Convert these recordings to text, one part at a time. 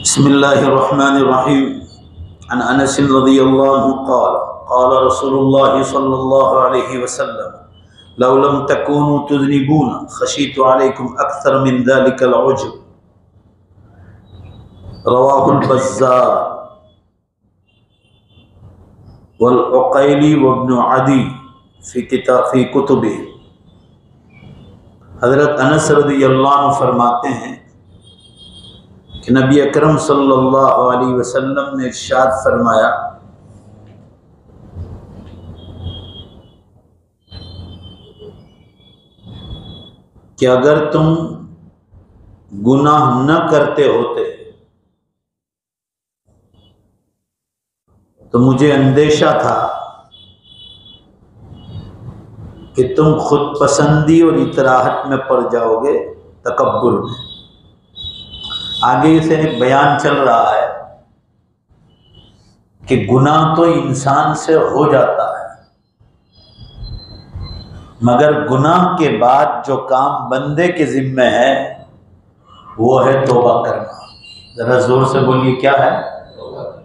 बिस्मिल्लाहिर्रहमानिर्रहीम। अन अनस रज़ियल्लाहु क़ाल क़ाल रसूलुल्लाह सल्लल्लाहु अलैहि वसल्लम लौ लम तकूनु तुज़निबून ख़शीतु अलैकुम अक्सर मिन ज़ालिकल उज्ब। रवाहुल बज़्ज़ार वल उक़ैली व इब्न अदी फ़ी कुतुबिही। हज़रत अनस रज़ियल्लाहु अन्हु फरमाते हैं कि नबी अकरम सल्लल्लाहु अलैहि वसल्लम ने इरशाद फरमाया कि अगर तुम गुनाह न करते होते तो मुझे अंदेशा था कि तुम खुद पसंदी और इतराहट में पड़ जाओगे, तकब्बुर में। आगे से एक बयान चल रहा है कि गुनाह तो इंसान से हो जाता है, मगर गुनाह के बाद जो काम बंदे के जिम्मे है वो है तौबा करना। जरा जोर से बोलिए, क्या है?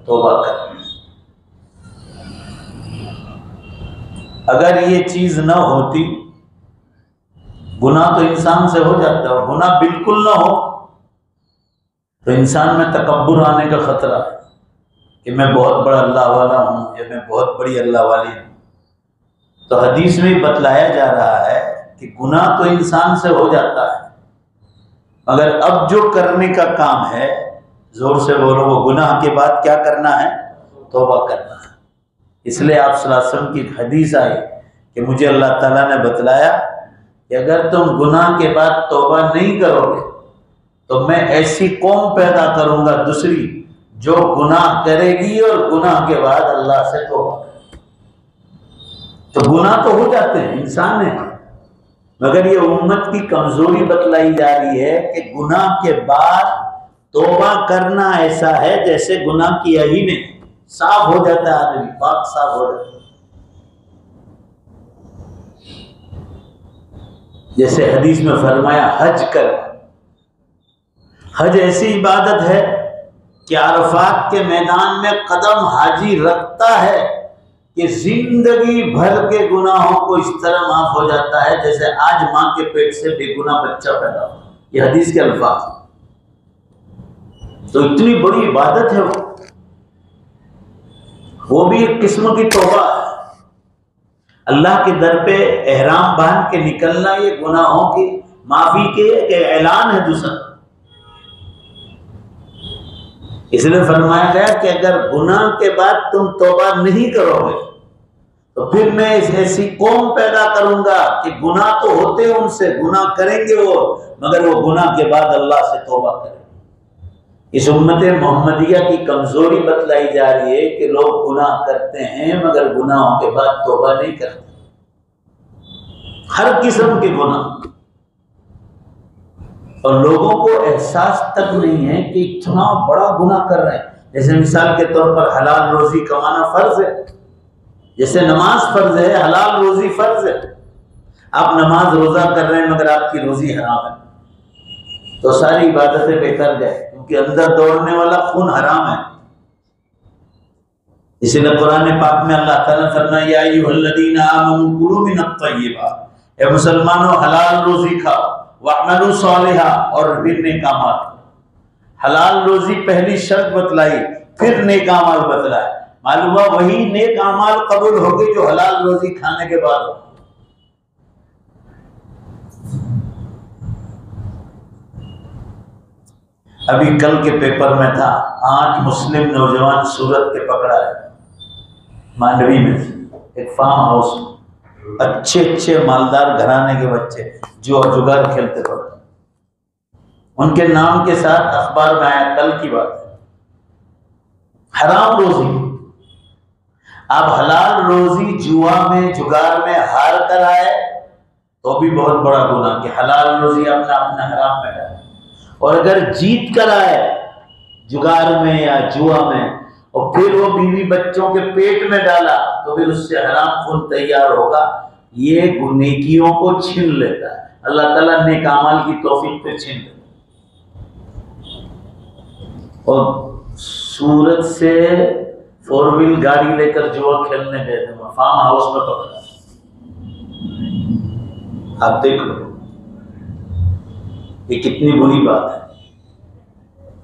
तौबा करना। अगर ये चीज न होती, गुनाह तो इंसान से हो जाता है, और गुनाह बिल्कुल ना हो तो इंसान में तकब्बुर आने का खतरा है कि मैं बहुत बड़ा अल्लाह वाला हूँ या मैं बहुत बड़ी अल्लाह वाली हूँ। तो हदीस में बतलाया जा रहा है कि गुनाह तो इंसान से हो जाता है, मगर अब जो करने का काम है, जोर से बोलो, वो गुनाह के बाद क्या करना है? तौबा करना है। इसलिए आप सल्लल्लाहु अलैहि वसल्लम की एक हदीस आई कि मुझे अल्लाह ताला ने बतलाया कि अगर तुम गुनाह के बाद तौबा नहीं करोगे तो मैं ऐसी कौम पैदा करूंगा दूसरी जो गुनाह करेगी और गुनाह के बाद अल्लाह से तौबा करेगी। तो गुनाह तो हो जाते हैं, इंसान है, मगर ये उम्मत की कमजोरी बतलाई जा रही है कि गुनाह के बाद तौबा करना ऐसा है जैसे गुनाह किया ही नहीं, साफ हो जाता है आदमी, पाक साफ हो जाता है। जैसे हदीस में फरमाया हज कर। हज ऐसी इबादत है कि अरफात के मैदान में कदम हाजी रखता है कि जिंदगी भर के गुनाहों को इस तरह माफ हो जाता है जैसे आज मां के पेट से बेगुनाह बच्चा पैदा हुआ। ये हदीस के अल्फाज। तो इतनी बड़ी इबादत है वो भी एक किस्म की तौबा है। अल्लाह के दर पे एहराम बांध के निकलना ये गुनाहों की माफी के ऐलान है दूसरा। इसलिए फरमाया गया कि अगर गुनाह के बाद तुम तौबा नहीं करोगे तो फिर मैं ऐसी कौम पैदा करूंगा कि गुनाह तो होते उनसे, गुनाह करेंगे वो, मगर वो गुनाह के बाद अल्लाह से तौबा करेंगे। इस उम्मत मोहम्मदिया की कमजोरी बतलाई जा रही है कि लोग गुनाह करते हैं मगर गुनाहों के बाद तौबा नहीं करते। हर किस्म के गुनाह, और लोगों को एहसास तक नहीं है कि इतना बड़ा गुनाह कर रहे हैं। जैसे मिसाल के तौर पर हलाल रोजी कमाना फर्ज है, जैसे नमाज फर्ज है, हलाल रोजी फर्ज है। आप नमाज रोजा कर रहे हैं मगर आपकी रोजी हराम है तो सारी इबादतें बेकार जाए, क्योंकि अंदर दौड़ने वाला खून हराम है। इसीलिए कुरान पाक में अल्लाह ताला फरमाया या अय्युहल्लज़ीना आमनू कुलू मिनत तय्यिबात, ए मुसलमानों हलाल रोजी खाओ, वअमलू सालिहा, और फिर नेक अमाल। हलाल रोजी पहली शर्त बतलाई, फिर नेक अमाल बतलाया। मालूम हुआ वही नेक अमाल कबूल होगी जो हलाल रोजी खाने के बाद हो। अभी कल के पेपर में था 8 मुस्लिम नौजवान सूरत के पकड़ा है, मांडवी में एक फार्म हाउस में। अच्छे अच्छे मालदार घराने के बच्चे जो जुगार खेलते पड़े, उनके नाम के साथ अखबार में आया, कल की बात है। हराम रोजी, आप हलाल रोजी जुआ में जुगार में हार कर आए तो भी बहुत बड़ा गुनाह कि हलाल रोजी आपने अपने हराम में डाला, और अगर जीत कर आए जुगार में या जुआ में और फिर वो बीवी बच्चों के पेट में डाला तो फिर उससे हराम खून तैयार होगा। ये नेकियों को छीन लेता है। अल्लाह ताला नेक अमाल की तौफीक पे छीन लेता है। और सूरत से 4 व्हील गाड़ी लेकर जुआ खेलने गए थे, फार्म हाउस में पकड़ा। आप देख लो ये कितनी बुरी बात है।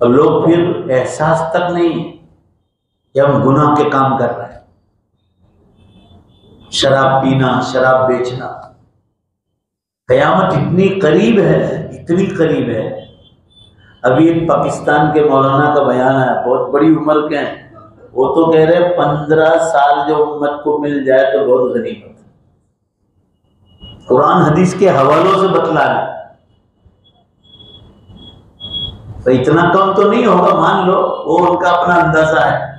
और लोग फिर एहसास तक नहीं है कि हम गुनाह के काम कर रहे हैं। शराब पीना, शराब बेचना, कयामत इतनी करीब है, इतनी करीब है। अभी एक पाकिस्तान के मौलाना का बयान है, बहुत बड़ी उम्र के हैं, वो तो कह रहे 15 साल जो उम्मत को मिल जाए तो बहुत गनीमत। कुरान हदीस के हवालों से बतला रहे, तो इतना कम तो नहीं होगा, मान लो, वो उनका अपना अंदाजा है।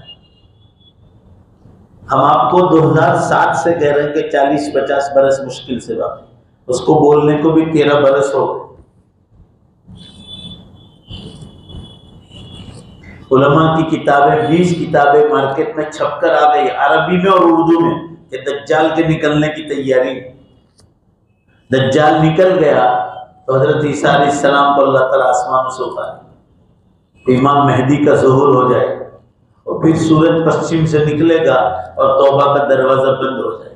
हम आपको 2007 से कह रहे हैं कि 40-50 बरस मुश्किल से बात, उसको बोलने को भी 13 बरस हो गए। उलमा की किताबें, 20 किताबें मार्केट में छपकर आ गई, अरबी में और उर्दू में, कि दज्जाल के निकलने की तैयारी। दज्जाल निकल गया तो हजरत ईसा अलैहिस्सलाम को अल्लाह ताला आसमान से उतारे, इमाम मेहदी का ज़ुहूर हो जाए, और फिर सूरज पश्चिम से निकलेगा और तौबा का दरवाजा बंद हो जाए।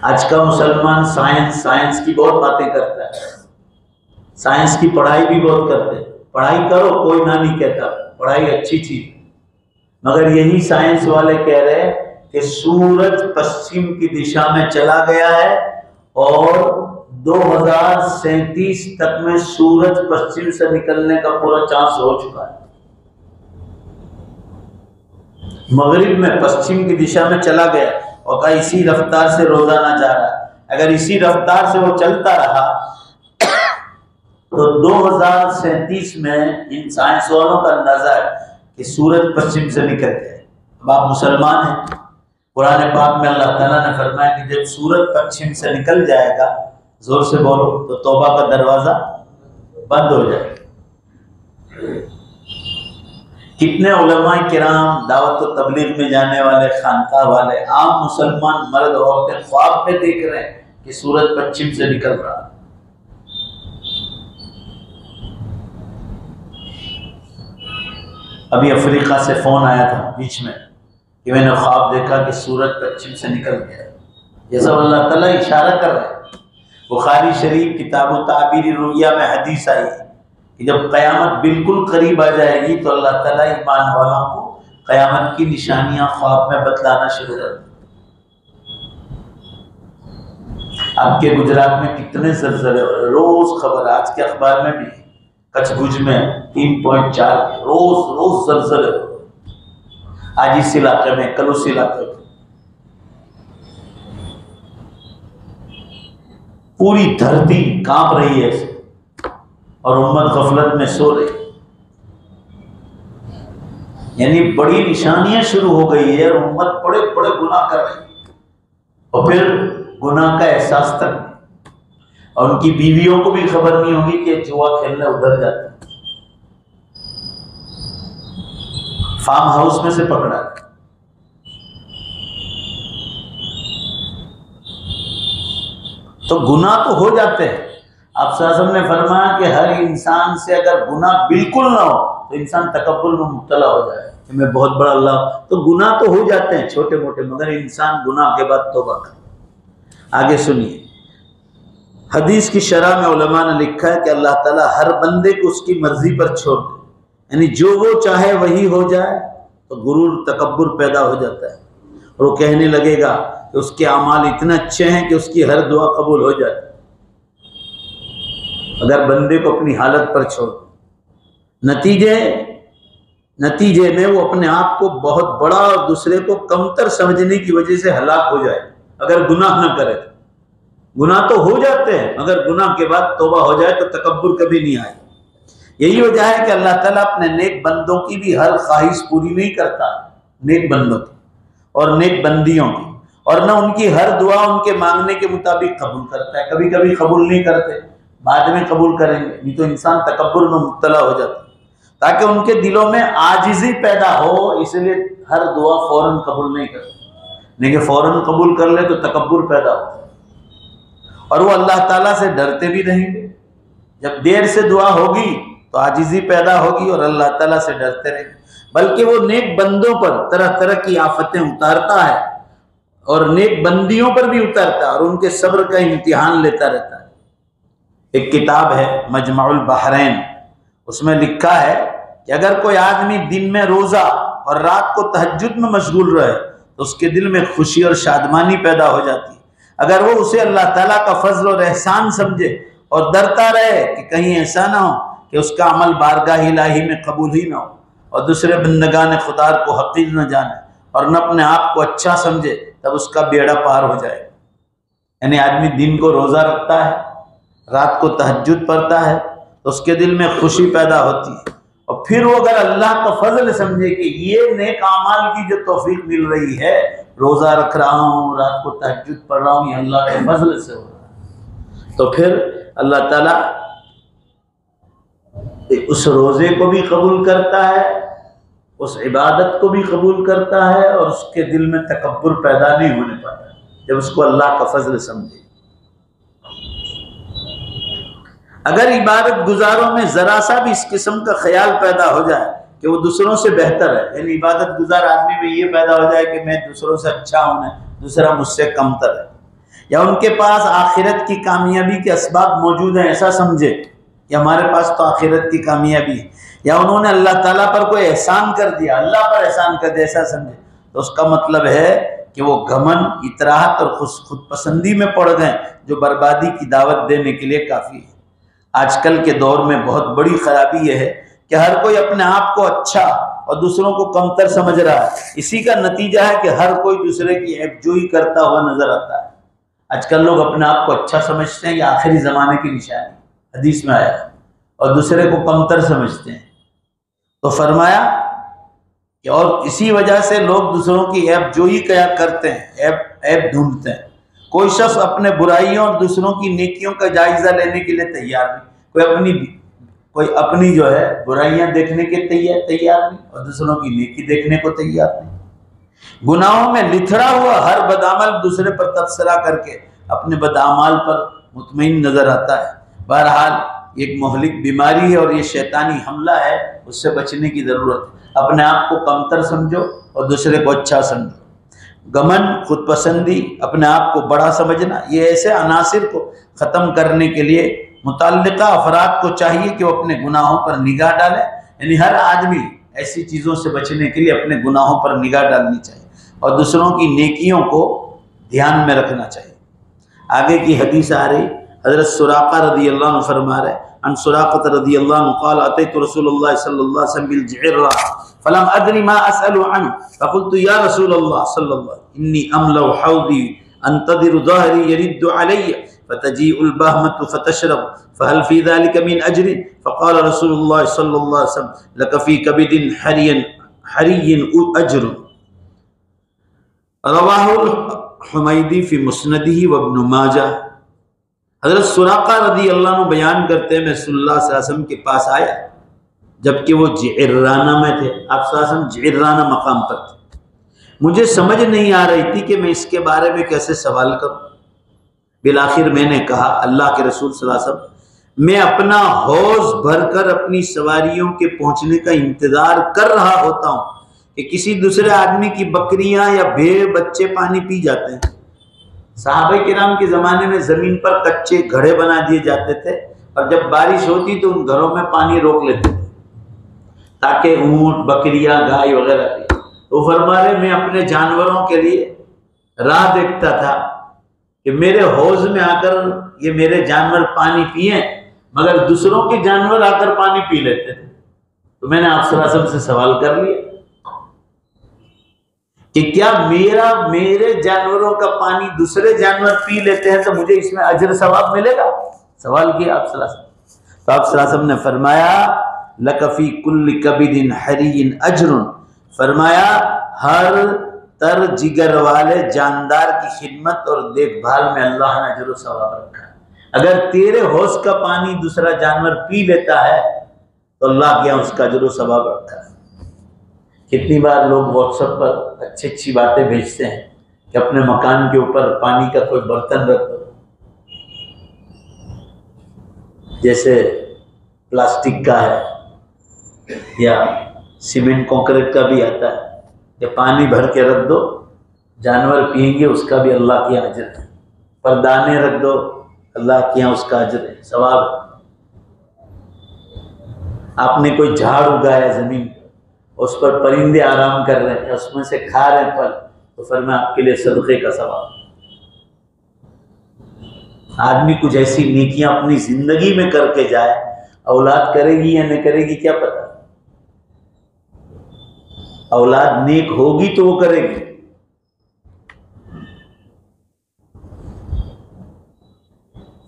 आज का मुसलमान साइंस की बहुत बातें करता है, साइंस की पढ़ाई भी बहुत करते हैं। पढ़ाई करो, कोई ना नहीं कहता, पढ़ाई अच्छी चीज, मगर यही साइंस वाले कह रहे हैं कि सूरज पश्चिम की दिशा में चला गया है और 2037 तक में सूरज पश्चिम से निकलने का पूरा चांस हो चुका है। मगरिब में पश्चिम की दिशा में चला गया और कहा इसी रफ्तार से रोजाना जा रहा है। अगर इसी रफ्तार से वो चलता रहा तो 2037 में इन साइंस वालों का अंदाजा है कि सूरज पश्चिम से निकल गया। अब आप मुसलमान हैं, कुरान पाक में अल्लाह ताला ने फरमाया कि जब सूरज पश्चिम से निकल जाएगा, जोर से बोलो, तो तौबा का दरवाजा बंद हो जाएगा। कितने उलमाए किराम, दावत व तबलीग में जाने वाले, खानका वाले, आम मुसलमान मर्द औरतें ख्वाब में देख रहे हैं कि सूरज पश्चिम से निकल रहा है। अभी अफ्रीका से फोन आया था बीच में कि मैंने ख्वाब देखा कि सूरज पश्चिम से निकल गया। ये सब अल्लाह ताला इशारा कर रहे हैं। बुखारी शरीफ किताब ताबीर रुया में हदीस आई कि जब क़यामत बिल्कुल करीब आ जाएगी तो अल्लाह ताला ईमान वालों को क़यामत की निशानियां ख्वाब में बतलाना शुरू कर दें। आपके गुजरात में कितने ज़लज़ले, रोज खबर, आज के अखबार में भी, कच्छ भुज में 3.4 रोज ज़लज़ले, आज इस इलाके में, कल उस इलाके में। पूरी धरती कांप रही है और उम्मत गफलत में सो रही, यानी बड़ी निशानियां शुरू हो गई है और उम्मत बड़े बड़े गुनाह कर रही है और फिर गुनाह का एहसास तक नहीं। और उनकी बीवियों को भी खबर नहीं होगी कि जुआ खेलने उधर जाते, फार्म हाउस में से पकड़ा। तो गुनाह तो हो जाते हैं। आप साहब ने फरमाया कि हर इंसान से अगर गुनाह बिल्कुल ना हो तो इंसान तकब्बुर में मुब्तला हो जाए कि मैं बहुत बड़ा अल्लाह। तो गुनाह तो हो जाते हैं छोटे मोटे, मगर इंसान गुनाह के बाद तौबा करे। आगे सुनिए, हदीस की शरह में उलमा ने लिखा है कि अल्लाह ताला हर बंदे को उसकी मर्जी पर छोड़ दे, यानी जो वो चाहे वही हो जाए, तो गुरूर तकब्बुर पैदा हो जाता है और वो कहने लगेगा कि उसके अमाल इतने अच्छे हैं कि उसकी हर दुआ कबूल हो जाती है। अगर बंदे को अपनी हालत पर छोड़, नतीजे में वो अपने आप को बहुत बड़ा और दूसरे को कमतर समझने की वजह से हलाक हो जाए। अगर गुनाह न करे तो, गुनाह तो हो जाते हैं मगर गुनाह के बाद तौबा हो जाए तो तकब्बुर कभी नहीं आए। यही वजह है कि अल्लाह ताला अपने नेक बंदों की भी हर ख्वाहिश पूरी नहीं करता, नेक बंदों की और नेक बंदियों की, और न उनकी हर दुआ उनके मांगने के मुताबिक कबूल करता है। कभी कभी कबूल नहीं करते, बाद में कबूल करेंगे, नहीं तो इंसान तकब्बुर में मुब्तला हो जाता है। ताकि उनके दिलों में आजिज़ी पैदा हो, इसलिए हर दुआ फौरन कबूल नहीं करते। लेकिन फौरन कबूल कर ले तो तकब्बुर पैदा होता है और वो अल्लाह ताला से डरते भी रहेंगे। जब देर से दुआ होगी तो आजिज़ी पैदा होगी और अल्लाह ताला से डरते रहेंगे। बल्कि वो नेक बंदों पर तरह तरह की आफतें उतारता है और नेक बंदियों पर भी उतारता है और उनके सब्र का इम्तिहान लेता रहता है। एक किताब है मजमाउल बहरैन, उसमें लिखा है कि अगर कोई आदमी दिन में रोजा और रात को तहज्जुद में मशगूल रहे तो उसके दिल में खुशी और शादमानी पैदा हो जाती है। अगर वो उसे अल्लाह ताला का फजल और एहसान समझे और डरता रहे कि कहीं ऐसा ना हो कि उसका अमल बारगाह इलाही में कबूल ही ना हो और दूसरे बंदगान खुदा को हकीर न जाने और न अपने आप को अच्छा समझे, तब उसका बेड़ा पार हो जाए। यानी आदमी दिन को रोज़ा रखता है, रात को तहज्जुद पढ़ता है तो उसके दिल में खुशी पैदा होती है और फिर वो अगर अल्लाह का फजल समझे कि ये नेक आमाल की जो तौफीक मिल रही है, रोज़ा रख रहा हूँ, रात को तहज्जुद पढ़ रहा हूँ, ये अल्लाह के फजल से हो रहा है, तो फिर अल्लाह ताला उस रोज़े को भी कबूल करता है, उस इबादत को भी कबूल करता है और उसके दिल में तकब्बुर पैदा नहीं होने पाता जब उसको अल्लाह का फजल समझे। अगर इबादत गुजारों में जरा सा भी इस किस्म का ख्याल पैदा हो जाए कि वो दूसरों से बेहतर है, यानी इबादत गुजार आदमी में ये पैदा हो जाए कि मैं दूसरों से अच्छा हूं, दूसरा मुझसे कमतर है, या उनके पास आखिरत की कामयाबी के असबाब मौजूद हैं ऐसा समझे कि हमारे पास तो आखिरत की कामयाबी है, या उन्होंने अल्लाह ताला पर कोई एहसान कर दिया, अल्लाह पर एहसान कर दिया ऐसा समझे, तो उसका मतलब है कि वो घमन, इतराहत और खुद पसंदी में पड़ गए जो बर्बादी की दावत देने के लिए काफ़ी है। आजकल के दौर में बहुत बड़ी खराबी यह है कि हर कोई अपने आप को अच्छा और दूसरों को कमतर समझ रहा है। इसी का नतीजा है कि हर कोई दूसरे की ऐबजोई करता हुआ नजर आता है। आजकल लोग अपने आप को अच्छा समझते हैं, ये आखिरी ज़माने की निशानी हदीस में आया, और दूसरे को कमतर समझते हैं। तो फरमाया कि और इसी वजह से लोग दूसरों की ऐबजोई क्या करते हैं, ऐब ढूंढते हैं। कोई शख्स अपने बुराइयों और दूसरों की नेकियों का जायजा लेने के लिए तैयार नहीं, कोई अपनी जो है बुराइयां देखने के तैयार नहीं और दूसरों की नेकी देखने को तैयार नहीं। गुनाहों में लिथड़ा हुआ हर बदामल दूसरे पर तबसरा करके अपने बदामाल पर मुतमईन नजर आता है। बहरहाल एक मोहलिक बीमारी है और ये शैतानी हमला है, उससे बचने की जरूरत है। अपने आप को कमतर समझो और दूसरे को अच्छा समझो। गमन, खुद पसंदी, अपने आप को बड़ा समझना, ये ऐसे अनासिर को ख़त्म करने के लिए मुतल्लिका अफराद को चाहिए कि वो अपने गुनाहों पर निगाह डालें। यानी हर आदमी ऐसी चीज़ों से बचने के लिए अपने गुनाहों पर निगाह डालनी चाहिए और दूसरों की नेकियों को ध्यान में रखना चाहिए। आगे की हदीस आ रही, हज़रत सुराक़ा रज़ियल्लाहु अन्हु फरमा रहे, अन सुराक़ा रज़ियल्लाहु अन्हु क़ाल अतैतु रसूलुल्लाह सल्लल्लाहु अलैहि वसल्लम बिल जि'रा फलम अद्री मा असअलु अन्हु फ़क़ुल्तु या रसूलल्लाह सल्लल्लाहु इन्नी अमलउ हौदी अंतदिरु ज़हरी यरिद्दु अलैया फ़तजीउल बहमतु फ़तशरब फ़हल फ़ी ज़ालिका मिन अज्र फ़क़ाल रसूलुल्लाह सल्लल्लाहु अलैहि वसल्लम लक फ़ी कबिदिन हरियन अज्र। रवाहुल हुमैदी फ़ी मुस्नदिही व इब्न माजा। हज़रत सुराक़ा रज़ियल्लाहु अन्हु बयान करते हैं, मैं रसूलुल्लाह सल्लल्लाहु अलैहि वसल्लम के पास आया जबकि वो जि'राना में थे। आप सल्लल्लाहु अलैहि वसल्लम जि'राना मकाम पर थे। मुझे समझ नहीं आ रही थी कि मैं इसके बारे में कैसे सवाल करूं। बिलाखिर मैंने कहा, अल्लाह के रसूल सल्लल्लाहु अलैहि वसल्लम, मैं अपना हौज भरकर अपनी सवारियों के पहुंचने का इंतजार कर रहा होता हूं कि किसी दूसरे आदमी की बकरियां या भेड़ बच्चे पानी पी जाते हैं। सहाबा किराम के ज़माने में ज़मीन पर कच्चे घड़े बना दिए जाते थे और जब बारिश होती तो उन घरों में पानी रोक लेते थे ताकि ऊँट, बकरियां, गाय वगैरह पी। तो फरमा रहे, मैं अपने जानवरों के लिए राह देखता था कि मेरे हौज में आकर ये मेरे जानवर पानी पिए, मगर दूसरों के जानवर आकर पानी पी लेते थे। तो मैंने आप सल्लल्लाहु अलैहि वसल्लम से सवाल कर लिया कि क्या मेरे जानवरों का पानी दूसरे जानवर पी लेते हैं तो मुझे इसमें अजर सवाब मिलेगा? सवाल किया आप सल्लल्लाहु अलैहि वसल्लम। तो आप सल्लल्लाहु अलैहि वसल्लम ने फरमाया, लकफी कुल्ल कबिदिन हरियन अजरुन, फरमाया हर तर जिगर वाले जानदार की खिदमत और देखभाल में अल्लाह ने अजर सवाब रखा है। अगर तेरे हौज का पानी दूसरा जानवर पी लेता है तो अल्लाह के यहाँ उसका अजर सवाब रखा है। कितनी बार लोग व्हाट्सएप पर अच्छी अच्छी बातें भेजते हैं कि अपने मकान के ऊपर पानी का कोई बर्तन रख दो, जैसे प्लास्टिक का है या सीमेंट कंक्रीट का भी आता है, कि पानी भर के रख दो, जानवर पिएंगे, उसका भी अल्लाह के यहाँ अजर है। पर दाने रख दो, अल्लाह के यहाँ उसका अजर है, सवाब है। आपने कोई झाड़ उगाया जमीन पर, उस पर परिंदे आराम कर रहे हैं, उसमें से खा रहे हैं फल, तो फरमाया आपके लिए सदक़े का सवाब। आदमी कुछ ऐसी नेकियां अपनी जिंदगी में करके जाए, औलाद करेगी या नहीं करेगी क्या पता। औलाद नेक होगी तो वो करेगी,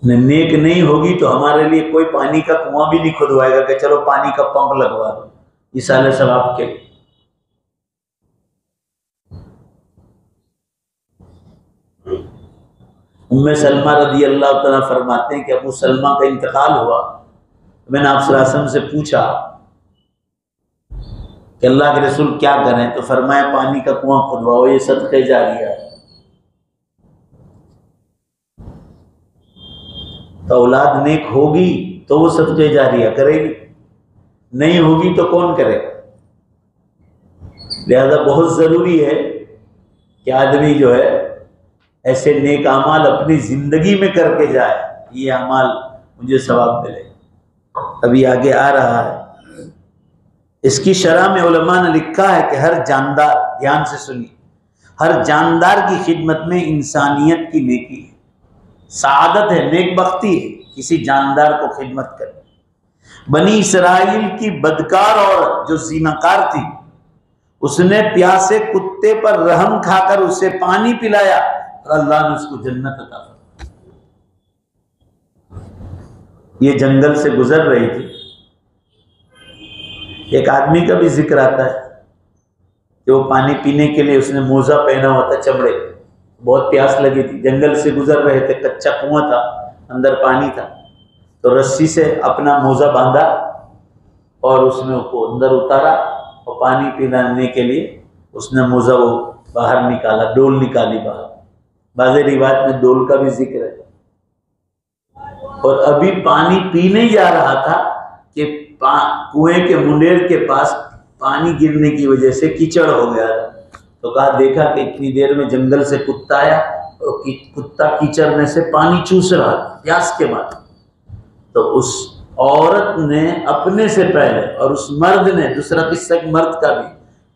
नेक नहीं होगी तो हमारे लिए कोई पानी का कुआं भी नहीं खुदवाएगा कि चलो पानी का पंप लगवा दो, इस साले सवाब के। उम्मे सलमा रदी अल्लाह तआला फरमाते हैं कि अबू सलमा का इंतकाल हुआ, मैंने आप सल्लल्लाहु अलैहि वसल्लम से पूछा कि अल्लाह के रसूल क्या करें, तो फरमाया पानी का कुआं खुदवाओ, ये सदक़े जारिया है। तो औलाद नेक होगी तो वो सदक़े जारिया करेगी, नहीं होगी तो कौन करेगा। लिहाजा बहुत ज़रूरी है कि आदमी जो है ऐसे नेक अमाल अपनी ज़िंदगी में करके जाए, ये अमाल मुझे सवाब मिले। अभी आगे आ रहा है, इसकी शरह में उलमा ने लिखा है कि हर जानदार, ध्यान से सुनिए, हर जानदार की खिदमत में इंसानियत की नेकी है, सादत है, नेक बख्ती है किसी जानदार को खिदमत करे। बनी इसराइल की बदकार औरत जो ज़िनाकार थी, उसने प्यासे कुत्ते पर रहम खाकर उसे पानी पिलाया और अल्लाह ने उसको जन्नत अता फरमाई। ये जंगल से गुजर रही थी, एक आदमी का भी जिक्र आता है कि वो पानी पीने के लिए उसने मोजा पहना हुआ था चमड़े, बहुत प्यास लगी थी, जंगल से गुजर रहे थे, कच्चा कुआं था, अंदर पानी था, तो रस्सी से अपना मोजा बांधा और उसमें उसको अंदर उतारा और पानी पीने के लिए उसने मोजा वो बाहर निकाला, डोल निकाली बाहर। बाज़ रिवायत में डोल का भी जिक्र है। और अभी पानी पीने जा रहा था कि कुएं के मुंडेर के पास पानी गिरने की वजह से कीचड़ हो गया था। तो कहा, देखा कि इतनी देर में जंगल से कुत्ता आया और कुत्ता कीचड़ में से पानी चूस रहा प्यास के बाद। तो उस औरत ने अपने से पहले और उस मर्द ने, दूसरा किस्सा मर्द का भी,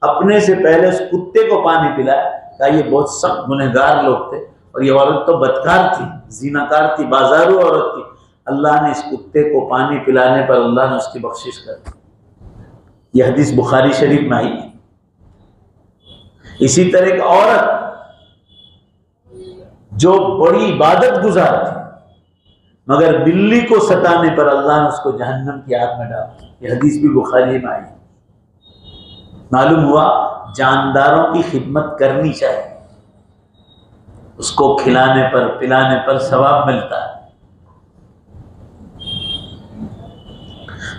अपने से पहले उस कुत्ते को पानी पिलाया। कहा ये बहुत सख्त गुनहगार लोग थे और ये औरत तो बदकार थी, ज़िनाकार थी, बाजारू औरत थी। अल्लाह ने इस कुत्ते को पानी पिलाने पर अल्लाह ने उसकी बख्शिश कर दी। यह हदीस बुखारी शरीफ में आई है। इसी तरह एक औरत जो बड़ी इबादत गुजार थी, मगर बिल्ली को सताने पर अल्लाह ने उसको जहन्नम की आग में डाला। यह हदीस भी बुखारी में आई। मालूम हुआ जानदारों की खिदमत करनी चाहिए, उसको खिलाने पर पिलाने पर सवाब मिलता है।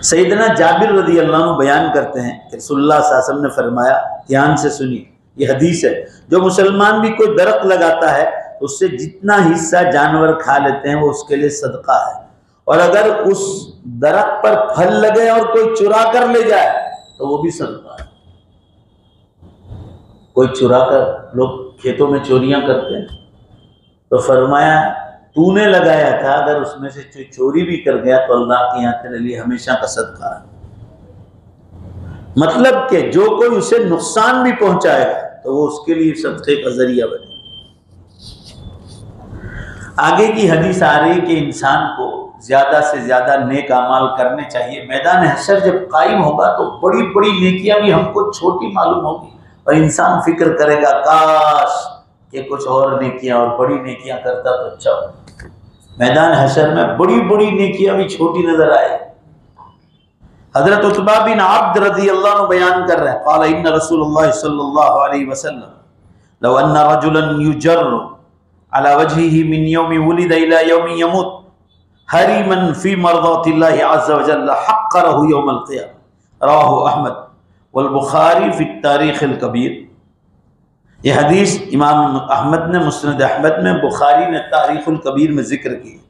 सैयदना जाबिर रज़ी अल्लाह अन्हु बयान करते हैं कि रसूलुल्लाह सल्लल्लाहु अलैहि वसल्लम ने फरमाया, ध्यान से सुनिए, ये हदीस है, जो मुसलमान भी कोई दरख्त लगाता है उससे जितना हिस्सा जानवर खा लेते हैं वो उसके लिए सदका है, और अगर उस दरख्त पर फल लगे और कोई चुरा कर ले जाए तो वो भी सदका है। कोई चुरा कर, लोग खेतों में चोरियां करते हैं, तो फरमाया तूने लगाया था, अगर उसमें से चोरी भी कर गया तो अल्लाह के यहाँ तेरे लिए हमेशा का सदका है। मतलब कि जो कोई उसे नुकसान भी पहुंचाएगा तो वो उसके लिए सदके का जरिया बने। आगे की हदीस आ रही कि इंसान को ज्यादा से ज्यादा नेक अमाल करने चाहिए। मैदान हशर जब कायम होगा तो बड़ी बड़ी नेकियां भी हमको छोटी मालूम होगी और इंसान फिक्र करेगा, काश कि कुछ और नेकियां और बड़ी नेकियां करता तो अच्छा हो। मैदान हशर में बड़ी बड़ी नेकियां भी छोटी नजर आए। हजरत उतबा बिन अब्द रज़ी अल्लाह अन्हु बयान कर रहे हैं, क़ाल इन्ना रसूलुल्लाह सल्लल्लाहु अलैहि वसल्लम लव अन्ना रजुलन युजर्रु अला वजहिही मिन यौमि वुलिदा इला यौमि यमूत हरीमन फी मर्ज़ातिल्लाहि अज़्ज़ा व जल्ला हक़्क़रहु यौमल क़ियामह, रवाहु अहमद वल बुखारी फी तारीख़िल कबीर। यह हदीस इमाम अहमद ने मुस्नद अहमद में, बुखारी ने तारीख़ुल कबीर में जिक्र की।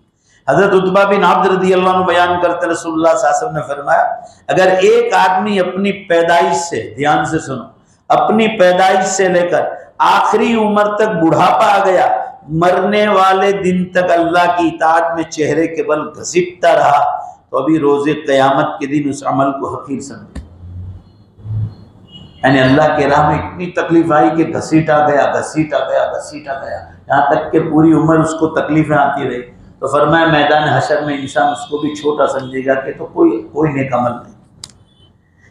हजरत उतबा बिन अब्द रज़ियल्लाहु अन्हु बयान करते रसूलुल्लाह सल्लल्लाहु अलैहि वसल्लम ने फरमाया, अगर एक आदमी अपनी पैदाइश से, ध्यान से सुनो, अपनी पैदाइश से लेकर आखिरी उम्र तक बुढ़ापा आ गया, मरने वाले दिन तक अल्लाह की इताअत में चेहरे के बल घसीटता रहा, तो अभी रोजे क़यामत के दिन उस अमल को हकीर समझे। यानी अल्लाह के राह में इतनी तकलीफ आई कि घसीटा गया, घसीटा गया, घसीटा गया, यहाँ तक कि पूरी उम्र उसको तकलीफें आती रही। तो फरमाया मैदान हशर में इंसान उसको भी छोटा समझेगा कि तो कोई नेक अमल नहीं।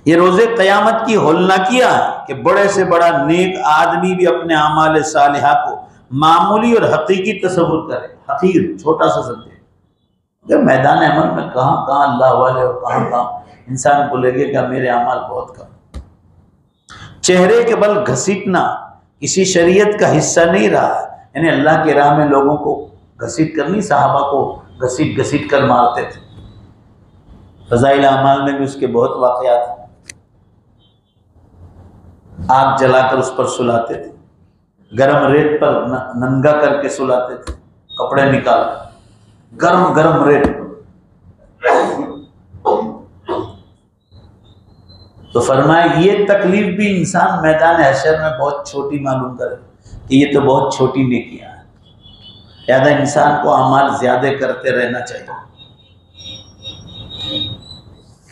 ये रोजे क़यामत की होलनाकियां है कि बड़े से बड़ा नेक आदमी भी अपने आमाल सालिहा को मामूली और हकीकी तस्वुर करे, हकीर छोटा सा समझे। मैदान अमल में कहाँ कहाँ अल्लाह वाले और कहाँ कहाँ इंसान को लगेगा मेरे अमाल बहुत कम। चेहरे के बल घसीटना किसी शरीयत का हिस्सा नहीं रहा, यानी अल्लाह के राह में लोगों को घसीट करनी, सहाबा को घसीट घसीट कर मारते थे। फज़ाइल अमाल में भी उसके बहुत वाक़यात हैं। आग जलाकर उस पर सुलाते थे, गरम रेत पर नंगा करके सुलाते थे, कपड़े निकाल गरम गरम रेत पर। तो फरमाया ये तकलीफ भी इंसान मैदान हशर में बहुत छोटी मालूम करे कि ये तो बहुत छोटी नेकियां हैं। लिहाजा इंसान को अमाल ज्यादा करते रहना चाहिए।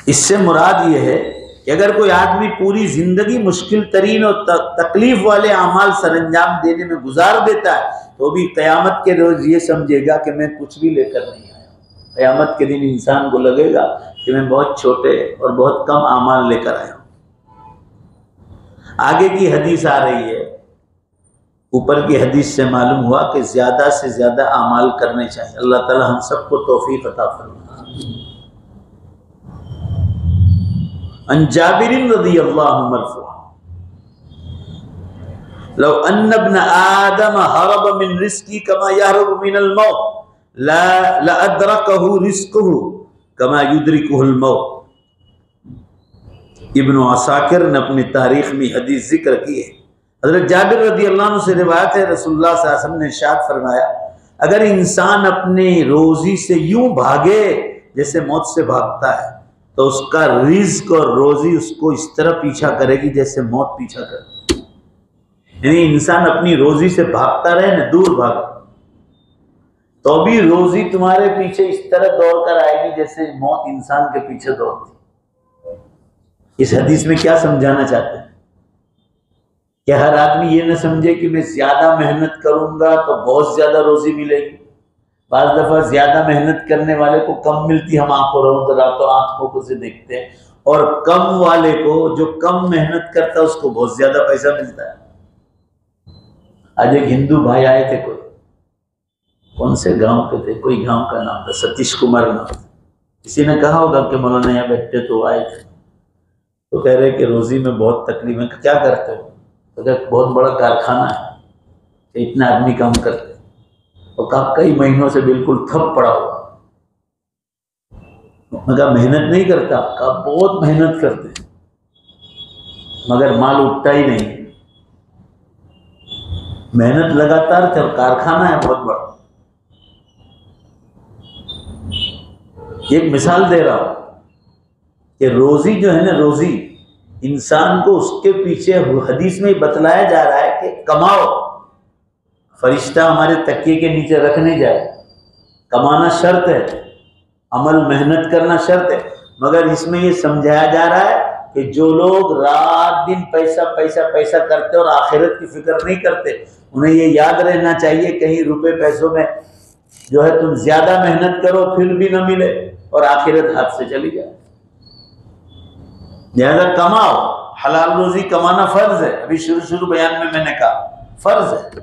इससे मुराद ये है कि अगर कोई आदमी पूरी जिंदगी मुश्किल तरीन और तकलीफ वाले अमाल सरंजाम देने में गुजार देता है, तो भी क़यामत के रोज ये समझेगा कि मैं कुछ भी लेकर नहीं आया। क़यामत के दिन इंसान को लगेगा कि मैं बहुत छोटे और बहुत कम अमाल लेकर आया हूँ। आगे की हदीस आ रही है, ऊपर की हदीस से मालूम हुआ कि ज्यादा से ज्यादा अमाल करने चाहिए। अल्लाह ताला हम सबको तौफीक अता फरमाए। अन जाबिर रज़ियल्लाहु मरफ़ूअ लौ अन्न इब्न आदम हरब मिन रिज़्क़ी कमा यहरब मिनल मौत ला अदरकहु रिज़्क़ुहु कमा युदरिकुहुल मौत। इब्न असाकिर ने अपनी तारीख में हदीस जिक्र की है। हज़रत जाबिर रज़ियल्लाहु अन्हु से रिवायत है, रसूलुल्लाह सल्लल्लाहु अलैहि वसल्लम ने इरशाद फरमाया, अगर इंसान अपनी रोजी से यूं भागे जैसे मौत से भागता है, तो उसका रिज़्क़ और रोजी उसको इस तरह पीछा करेगी जैसे मौत पीछा करती। यानी इंसान अपनी रोजी से भागता रहे ना, दूर भागे, तो भी रोजी तुम्हारे पीछे इस तरह दौड़ कर आएगी जैसे मौत इंसान के पीछे दौड़ती। इस हदीस में क्या समझाना चाहते हैं कि हर आदमी ये न समझे कि मैं ज्यादा मेहनत करूंगा तो बहुत ज्यादा रोजी मिलेगी। बाज़ दफा ज्यादा मेहनत करने वाले को कम मिलती, हम रातों आंखों से देखते हैं, और कम वाले को, जो कम मेहनत करता है, उसको बहुत ज्यादा पैसा मिलता है। आज एक हिंदू भाई आए थे, कौन से गांव के थे, कोई गांव का नाम था, सतीश कुमार नाम। किसी ने कहा होगा कि मौलाना यहाँ बैठते, तो आए थे, तो कह रहे कि रोजी में बहुत तकलीफ है। क्या करते हो? तो क्या बहुत बड़ा कारखाना है, इतने आदमी काम करते, और कहा कई महीनों से बिल्कुल थप पड़ा हुआ। मगर मेहनत नहीं करता, कहा बहुत मेहनत करते मगर माल उठता ही नहीं। मेहनत लगातार चल, कारखाना है बहुत बड़ा। एक मिसाल दे रहा हूं कि रोजी जो है ना, रोजी इंसान को उसके पीछे, हदीस में बतलाया जा रहा है कि कमाओ, फरिश्ता हमारे तकिए के नीचे रख नहीं जाए, कमाना शर्त है, अमल मेहनत करना शर्त है। मगर इसमें ये समझाया जा रहा है कि जो लोग रात दिन पैसा पैसा पैसा करते और आखिरत की फिक्र नहीं करते, उन्हें ये याद रहना चाहिए कहीं रुपए पैसों में जो है तुम ज्यादा मेहनत करो फिर भी न मिले और आखिरत हाथ से चली जाए। लिहाजा कमाओ, हलाल रोजी कमाना फर्ज है। अभी शुरू बयान में मैंने कहा फर्ज है,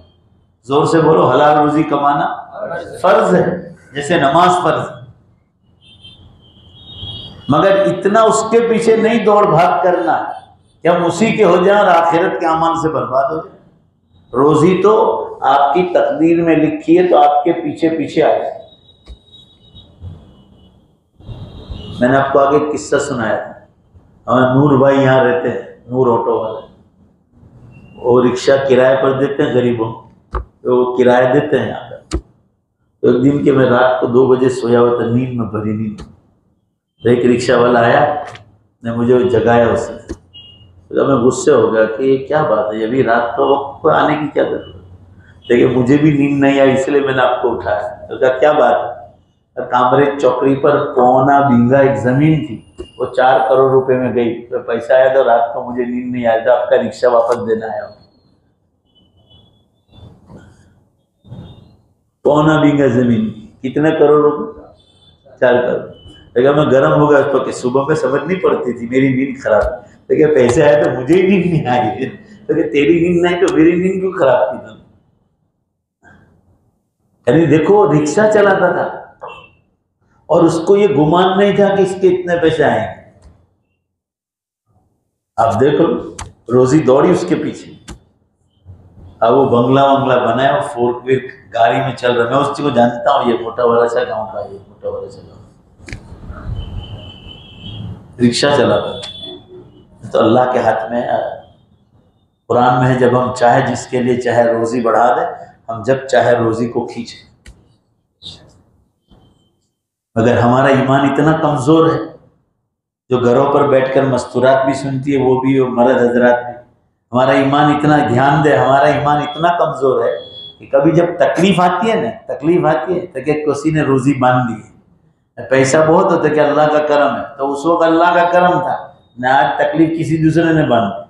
जोर से बोलो, हलाल रोजी कमाना फर्ज है, जैसे नमाज फर्ज है। मगर इतना उसके पीछे नहीं दौड़ भाग करना कि हम उसी के हो जाए और आखिरत के अमल से बर्बाद हो जाए। रोजी तो आपकी तकदीर में लिखी है, तो आपके पीछे पीछे आए। मैंने आपको आगे किस्सा सुनाया था, हमारे नूर भाई यहाँ रहते हैं, नूर ऑटो वाले, वो रिक्शा किराए पर देते हैं गरीबों, तो वो किराया देते हैं यहाँ पर। तो एक दिन के मैं रात को 2 बजे सोया हुआ था, नींद में भरी नींद। तो एक रिक्शा वाला आया ने मुझे जगाया उसने। तो मैं गुस्से हो गया कि क्या बात है, अभी रात को वक्त पर आने की क्या जरूरत है। लेकिन मुझे भी नींद नहीं आई, इसलिए मैंने आपको उठाया। तो कहा क्या बात है। कामरे चौकड़ी पर पौना बीघा एक जमीन थी, वो 4 करोड़ रुपए में गई। तो पैसा आया तो रात को मुझे नींद नहीं आया, तो आपका रिक्शा वापस देना आया। पौना बीघा जमीन कितने करोड़ रुपए? 4 करोड़। लेकिन मैं गर्म हो गया उस पर, सुबह में समझ नहीं पड़ती थी, मेरी नींद खराब। लेकिन पैसे आए तो मुझे ही नींद नहीं आई। तो तेरी नींद नहीं तो मेरी नींद क्यों खराब थी? यानी देखो, रिक्शा चलाता था और उसको ये गुमान नहीं था कि इसके इतने पैसे आएंगे। आप देखो, रोजी दौड़ी उसके पीछे। अब वो बंगला वंगला बनाया, 4 व्हील गाड़ी में चल रहा। मैं उस चीज को जानता हूँ, ये मोटा वाला सा गाँव का, ये मोटा वाला सा गाँव रिक्शा चलाता। तो अल्लाह के हाथ में है। कुरान में है, जब हम चाहे जिसके लिए चाहे रोजी बढ़ा दे, हम जब चाहे रोजी को खींचे। मगर हमारा ईमान इतना कमजोर है, जो घरों पर बैठकर मस्तूरात भी सुनती है, वो भी, और मर्द हजरात भी। हमारा ईमान इतना, ध्यान दे, हमारा ईमान इतना कमजोर है कि कभी जब तकलीफ आती है ना, तकलीफ आती है तो क्या किसी ने रोजी बांध दी है, पैसा बहुत होता है कि अल्लाह का करम है, तो उस वक्त अल्लाह का करम था ना। आज तकलीफ किसी दूसरे ने बांध दी।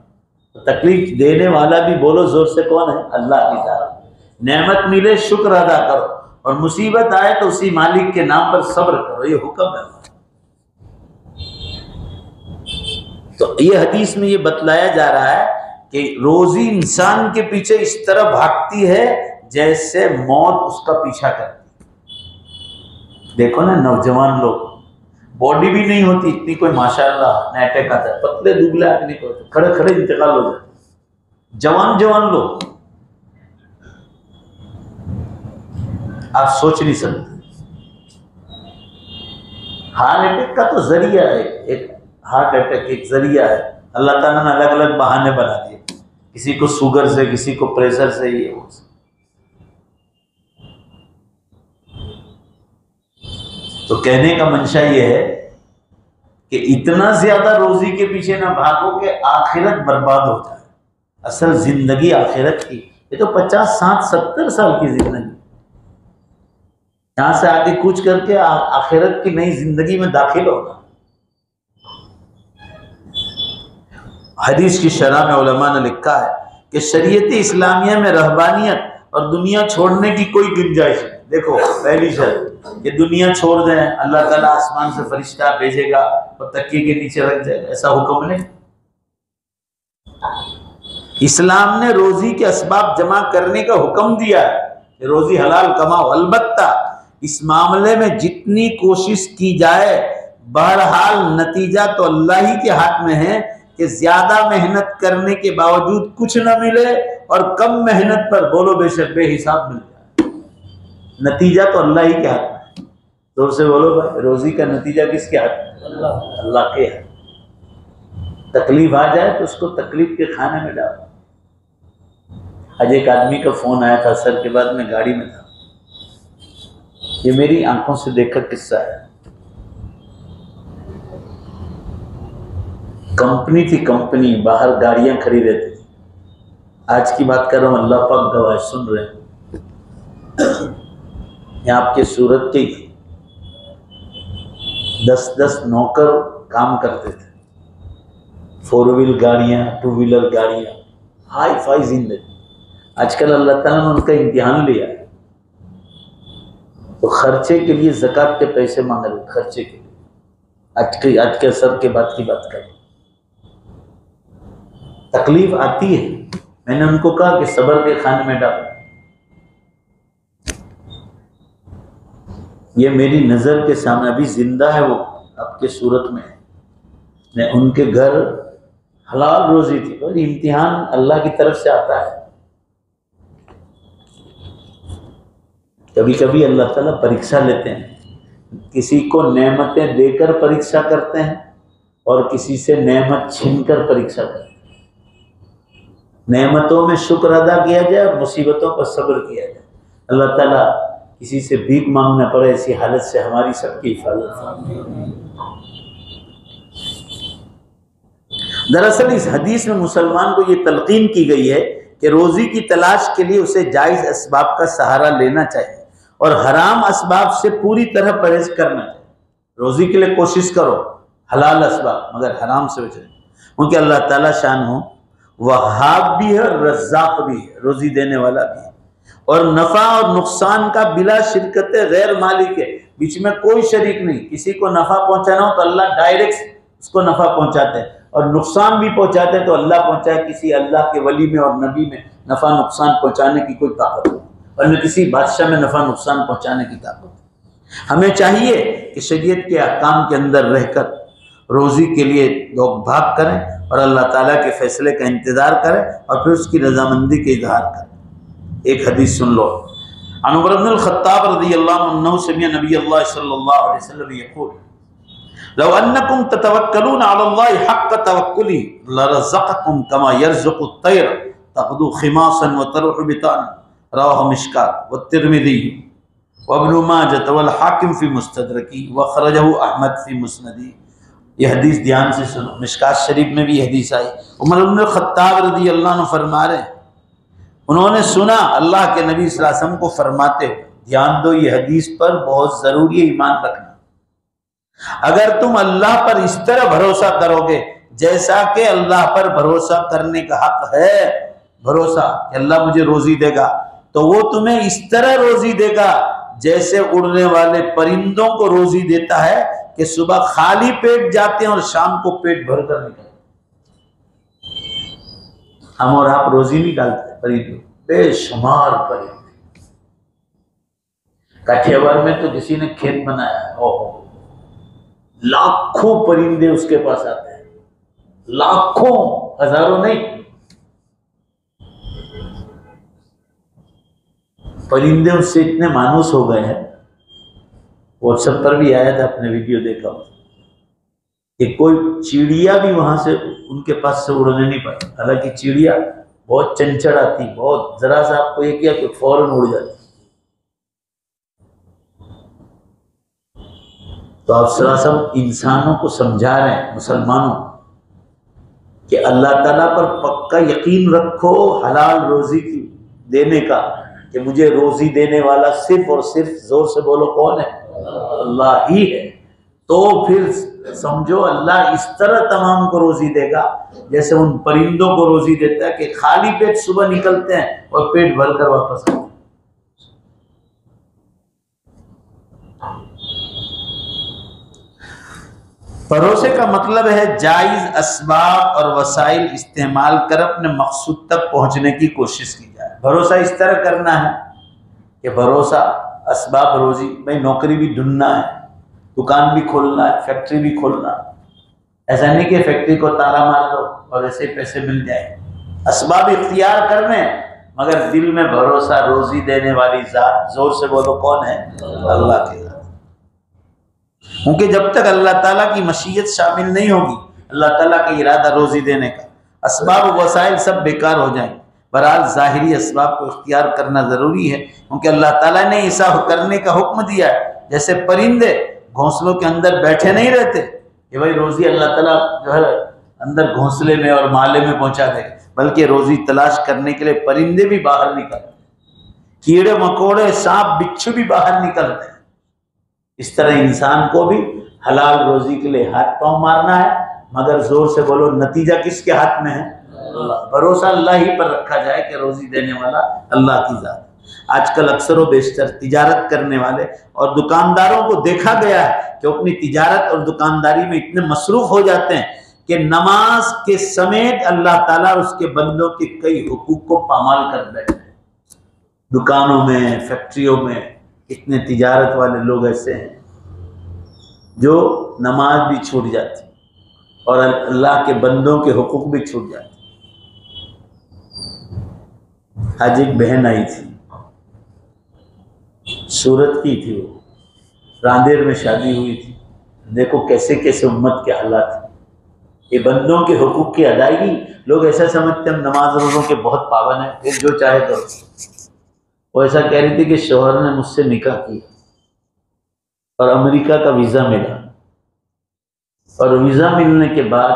तो तकलीफ देने वाला भी बोलो जोर से कौन है? अल्लाह की तरफ। नेमत मिले शुक्र अदा करो, और मुसीबत आए तो उसी मालिक के नाम पर सब्र करो, ये हुक्म है। तो ये हदीस में ये बतलाया जा रहा है कि रोजी इंसान के पीछे इस तरह भागती है जैसे मौत उसका पीछा करती। देखो ना, नौजवान लोग, बॉडी भी नहीं होती इतनी कोई माशाअल्लाह, न अटैक आता है, पतले दुबले आदमी को खड़े खड़े इंतकाल हो जाते। जवान जवान लोग, आप सोच नहीं सकते। हार्ट अटैक का तो जरिया है, एक हार्ट अटैक एक जरिया है। अल्लाह ताला ने अलग अलग बहाने बना दिए, किसी को शुगर से, किसी को प्रेशर से, ये वो। तो कहने का मंशा ये है कि इतना ज्यादा रोजी के पीछे ना भागो कि आखिरत बर्बाद हो जाए। असल जिंदगी आखिरत की, ये तो 50, 60, 70 साल की जिंदगी, यहां से आगे कुछ करके आखिरत की नई जिंदगी में दाखिल होगा। हदीस की शरह में उलमा ने लिखा है कि शरीयत इस्लामिया में रहबानियत और दुनिया छोड़ने की कोई गुंजाइश नहीं। देखो, पहली शर्त ये दुनिया छोड़ दें, अल्लाह ताला आसमान से फरिश्ता भेजेगा और तकिए के नीचे रख जाएगा, ऐसा हुक्म नहीं। इस्लाम ने रोजी के असबाब जमा करने का हुक्म दिया है कि रोजी हलाल कमाओ। अलबत्ता इस मामले में जितनी कोशिश की जाए, बहरहाल नतीजा तो अल्लाह ही के हाथ में है कि ज्यादा मेहनत करने के बावजूद कुछ न मिले और कम मेहनत पर बोलो बेशक बेहिसाब मिल जाए। नतीजा तो अल्लाह ही के हाथ में है। जोर से बोलो भाई, रोजी का नतीजा किसके हाथ में? अल्लाह के हाथ। तकलीफ आ जाए तो उसको तकलीफ के खाने में डालो। आज एक आदमी का फोन आया था, असर के बाद में गाड़ी में था, ये मेरी आंखों से देखा किस्सा है। कंपनी थी, कंपनी बाहर गाड़ियां खड़ी रहती थी। आज की बात कर रहा हूं, अल्लाह पाक गवाह, सुन रहे हैं। यहाँ आपके सूरत के 10-10 नौकर काम करते थे। 4 व्हील गाड़ियां, 2 व्हीलर गाड़ियां, हाई फाई जिंदगी। आजकल अल्लाह ताला ने उनका इम्तिहान लिया है, तो खर्चे के लिए ज़कात के पैसे मांग रहे, खर्चे के लिए। आज के असर के बाद की बात करें, तकलीफ आती है, मैंने उनको कहा कि सब्र के खाने में डालो। ये मेरी नजर के सामने अभी जिंदा है, वो आपके सूरत में है। उनके घर हलाल रोजी थी, पर इम्तिहान अल्लाह की तरफ से आता है। कभी कभी अल्लाह ताला परीक्षा लेते हैं, किसी को नेमतें देकर परीक्षा करते हैं और किसी से नेमत छीनकर परीक्षा करते हैं। नेमतों में शुक्र अदा किया जाए और मुसीबतों पर सब्र किया जाए। अल्लाह ताला किसी से भीख मांगना पड़े, ऐसी हालत से हमारी सबकी हिफाजत। दरअसल इस हदीस में मुसलमान को ये तलकीन की गई है कि रोजी की तलाश के लिए उसे जायज़ असबाब का सहारा लेना चाहिए और हराम असबाब से पूरी तरह परहेज करना चाहिए। रोजी के लिए कोशिश करो हलाल असबाब, मगर हराम से बचे, क्योंकि अल्लाह ताला शान हो वहाब भी है, रज़्ज़ाक़ भी है, रोजी देने वाला भी है, और नफ़ा और नुकसान का बिला शिरकत गैर मालिक है, बीच में कोई शरीक नहीं। किसी को नफ़ा पहुंचाना हो तो अल्लाह डायरेक्ट उसको नफ़ा पहुंचाते हैं, और नुकसान भी पहुंचाते हैं तो अल्लाह पहुंचाए। किसी अल्लाह के वली में और नबी में नफ़ा नुकसान पहुंचाने की कोई ताकत नहीं, और न किसी बादशाह में नफ़ा नुकसान पहुंचाने की ताकत। हमें चाहिए कि शरीयत के अहकाम के अंदर रहकर रोज़ी के लिए लोग भाग करें और अल्लाह ताला के फैसले का इंतज़ार करें और फिर उसकी रजामंदी के इजहार करें। एक हदीस सुन लो, उमर इब्न अल-खत्ताब रज़ियल्लाहु अन्हु समिअ नबी अल्लाह सल्लल्लाहु अलैहि वसल्लम यक़ूल लौ अन्नकुम ततवक्कलून अलल्लाहि हक़्क़ तवक्कुलिही लरज़क़कुम कमा यरज़ुक़ु अत-तैर तग़दू खिमासन व तरुहु बिताना, रवाहु मिशकात व तिर्मिज़ी व इब्न माजाह वल हाकिम फ़ी मुस्तदरकी व ख़रजहु अहमद फ़ी मुस्नदी। ये हदीस ध्यान से सुनो, मिशकात शरीफ में भी हदीस आई। उमर इब्न ख़त्ताब रज़ियल्लाहु अन्हु फरमा रहे, उन्होंने सुना अल्लाह के नबी सल्लल्लाहु अलैहि वसल्लम को फरमाते, ध्यान दो ये हदीस पर बहुत ज़रूरी है ईमान रखना। अगर तुम अल्लाह पर इस तरह भरोसा करोगे जैसा कि अल्लाह पर भरोसा करने का हक है, भरोसा कि अल्लाह मुझे रोजी देगा, तो वो तुम्हें इस तरह रोजी देगा जैसे उड़ने वाले परिंदों को रोजी देता है कि सुबह खाली पेट जाते हैं और शाम को पेट भरकर निकलते। हम और आप रोजी निकालते हैं परिंदों, बेशुमार परिंदे। काठियावाड़ में तो किसी ने खेत बनाया है, ओहो लाखों परिंदे उसके पास आते हैं, लाखों, हजारों नहीं। परिंदे उससे इतने मानूस हो गए हैं, व्हाट्सएप पर भी आया था, आपने वीडियो देखा कि कोई चिड़िया भी वहां से उनके पास से उड़ने नहीं पाती। हालांकि चिड़िया बहुत चंचल आती, बहुत जरा सा आपको ये किया तो फौरन उड़ जाती। तो आप सरासर इंसानों को समझा रहे हैं, मुसलमानों, कि अल्लाह ताला पर पक्का यकीन रखो हलाल रोजी की देने का, कि मुझे रोजी देने वाला सिर्फ और सिर्फ, जोर से बोलो कौन है, अल्लाह ही है। तो फिर समझो अल्लाह इस तरह तमाम को रोजी देगा जैसे उन परिंदों को रोजी देता है कि खाली पेट सुबह निकलते हैं और पेट भरकर वापस आते हैं। भरोसे का मतलब है जायज असबाब और वसाइल इस्तेमाल कर अपने मकसूद तक पहुंचने की कोशिश की जाए। भरोसा इस तरह करना है कि भरोसा असबाब रोजी, भाई नौकरी भी ढूंढना है, दुकान भी खोलना है, फैक्ट्री भी खोलना है। ऐसा नहीं कि फैक्ट्री को ताला मार दो और ऐसे पैसे मिल जाए। असबाब इख्तियार करने, मगर दिल में भरोसा रोजी देने वाली जात, जोर से बोलो कौन है, अल्लाह के। क्योंकि जब तक अल्लाह ताला की मशीयत शामिल नहीं होगी, अल्लाह ताला का इरादा रोजी देने का, असबाब वसाइल सब बेकार हो जाएंगे। बहरहाल ज़ाहिरी असबाब को इख्तियार करना ज़रूरी है, क्योंकि अल्लाह ताला ने ऐसा करने का हुक्म दिया है। जैसे परिंदे घोंसलों के अंदर बैठे नहीं रहते कि भाई रोजी अल्लाह ताला जो है अंदर घोंसले में और माले में पहुंचा देगा, बल्कि रोजी तलाश करने के लिए परिंदे भी बाहर निकलते, कीड़े मकोड़े सांप बिच्छू भी बाहर निकलते हैं। इस तरह इंसान को भी हलाल रोजी के लिए हाथ पांव मारना है, मगर जोर से बोलो नतीजा किसके हाथ में है, अल्लाह। भरोसा अल्लाह ही पर रखा जाए कि रोजी देने वाला अल्लाह की जात। आजकल अक्सर व बेशतर तिजारत करने वाले और दुकानदारों को देखा गया है कि अपनी तिजारत और दुकानदारी में इतने मसरूफ हो जाते हैं कि नमाज के समेत अल्लाह ताला उसके बंदों के कई हुकूक को पामाल कर बैठे। दुकानों में, फैक्ट्रियों में इतने तिजारत वाले लोग ऐसे हैं जो नमाज भी छूट जाती और अल्लाह के बंदों के हुकूक भी छूट जाते। आज एक बहन आई थी, सूरत की थी, वो रांदेर में शादी हुई थी। देखो कैसे कैसे उम्मत के हालात हैं। ये बंदों के हुकूक की अदायगी, लोग ऐसा समझते हैं हम नमाज रोज़ों के बहुत पाबंद हैं, फिर जो चाहे करो। वो ऐसा कह रही थी कि शौहर ने मुझसे निकाह किया और अमेरिका का वीज़ा मिला, और वीज़ा मिलने के बाद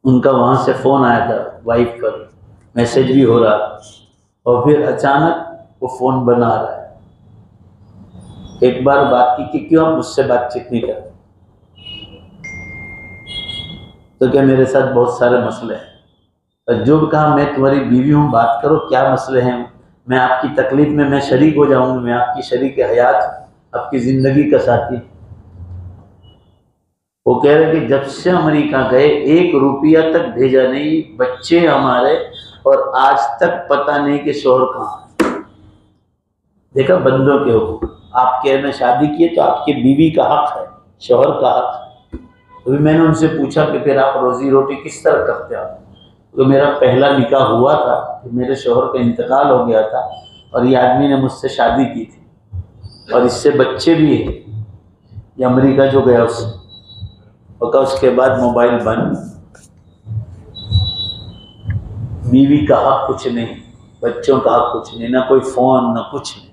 उनका वहाँ से फ़ोन आया था वाइफ पर, मैसेज भी हो रहा था, और फिर अचानक वो फ़ोन बना रहा है। एक बार बात की कि क्यों आप मुझसे बातचीत नहीं करते? तो क्या मेरे साथ बहुत सारे मसले हैं। और जो कहा मैं तुम्हारी बीवी हूँ, बात करो क्या मसले हैं, मैं आपकी तकलीफ में मैं शरीक हो जाऊंगी, मैं आपकी शरीक हयात, आपकी ज़िंदगी का साथी। वो कह रहे कि जब से अमेरिका गए 1 रुपया तक भेजा नहीं, बच्चे हमारे, और आज तक पता नहीं कि शौहर कहाँ। देखा बंदों के हुक्म। आपके में शादी किए तो आपकी बीवी का हक है, शौहर का हक। तो मैंने उनसे पूछा कि फिर आप रोजी रोटी किस तरह करते हो? तो मेरा पहला निकाह हुआ था, तो मेरे शौहर का इंतकाल हो गया था, और ये आदमी ने मुझसे शादी की थी, और इससे बच्चे भी हैं। ये अमेरिका जो गया उसके बाद मोबाइल बंद, बीवी का हक कुछ नहीं, बच्चों का हक कुछ नहीं, ना कोई फ़ोन ना कुछ नहीं,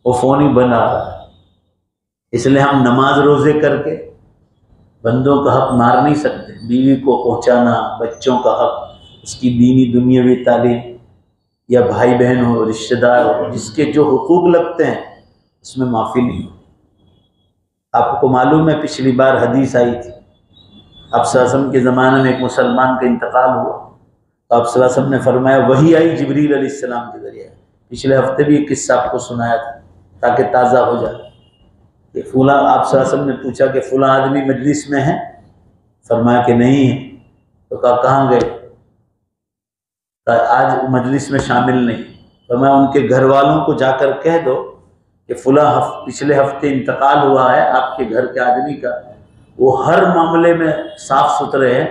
वो फ़ोन ही बना रहा है। इसलिए हम नमाज रोज़े करके बंदों का हक मार नहीं सकते। बीवी को पहुंचाना, बच्चों का हक, उसकी दीनी दुनियावी तालीम, या भाई बहन हो, रिश्तेदार हो, जिसके जो हुकूक लगते हैं उसमें माफ़ी नहीं हो। आपको मालूम है पिछली बार हदीस आई थी, आप सल्लल्लाहु के ज़माने में एक मुसलमान का इंतकाल हुआ, तो आप सल्लल्लाहु ने फरमाया, वही आई जिब्रील अलैहिस्सलाम के ज़रिए। पिछले हफ्ते भी एक किस्सा आपको सुनाया था ताकि ताज़ा हो जाए कि फुला, आप सल्लल्लाहु ने पूछा कि फुला आदमी मजलिस में है? फरमाया कि नहीं है। तो कहा कहाँ गए? आज मजलिस में शामिल नहीं। तो मैं उनके घर वालों को जाकर कह दो कि फुला पिछले हफ्ते इंतकाल हुआ है आपके घर के आदमी का, वो हर मामले में साफ सुथरे हैं,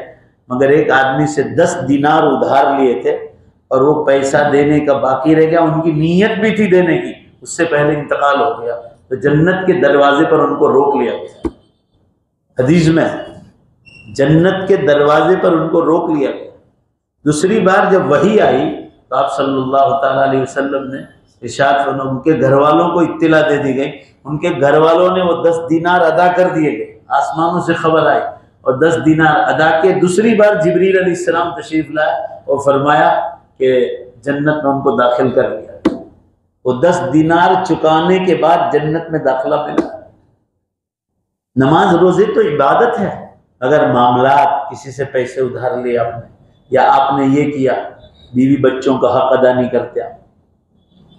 मगर एक आदमी से 10 दिनार उधार लिए थे और वो पैसा देने का बाकी रह गया, उनकी नीयत भी थी देने की, उससे पहले इंतकाल हो गया, तो जन्नत के दरवाजे पर उनको रोक लिया गया। हदीस में जन्नत के दरवाजे पर उनको रोक लिया गया। दूसरी बार जब वही आई तो आप सल्लल्लाहु अलैहि वसल्लम ने इरशाद फरमाया, उनके घर वालों को इत्तिला दे दी गई, उनके घर वालों ने वो 10 दिनार अदा कर दिए गए, आसमानों से खबर आई और 10 दिनार अदा के। दूसरी बार जिब्रील अलैहिस्सलाम तशरीफ लाए और फरमाया कि जन्नत में उनको दाखिल कर लिया। वो 10 दिनार चुकाने के बाद जन्नत में दाखिला मिला। नमाज रोजे तो इबादत है, अगर मामला किसी से पैसे उधार लिए आपने, या आपने ये किया, बीवी बच्चों का हक अदा नहीं करते आप,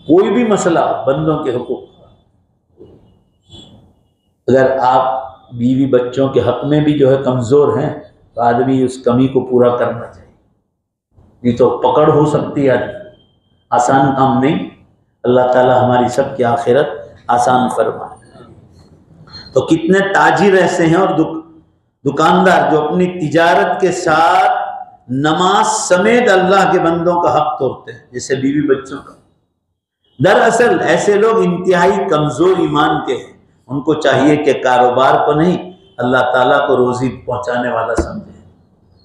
कोई भी मसला बंदों के हुकूक, अगर आप बीवी बच्चों के हक में भी जो है कमज़ोर हैं तो आदमी उस कमी को पूरा करना चाहिए, नहीं तो पकड़ हो सकती है। आसान काम नहीं। अल्लाह ताला हमारी सब की आखिरत आसान फरमाए। तो कितने ताजिर ऐसे हैं और दुकानदार जो अपनी तिजारत के साथ नमाज समेत अल्लाह के बंदों का हक तोड़ते हैं, जैसे बीवी बच्चों का। दरअसल ऐसे लोग इंतहाई कमजोर ईमान के हैं, उनको चाहिए कि कारोबार को नहीं, अल्लाह ताला को रोजी पहुंचाने वाला समझे।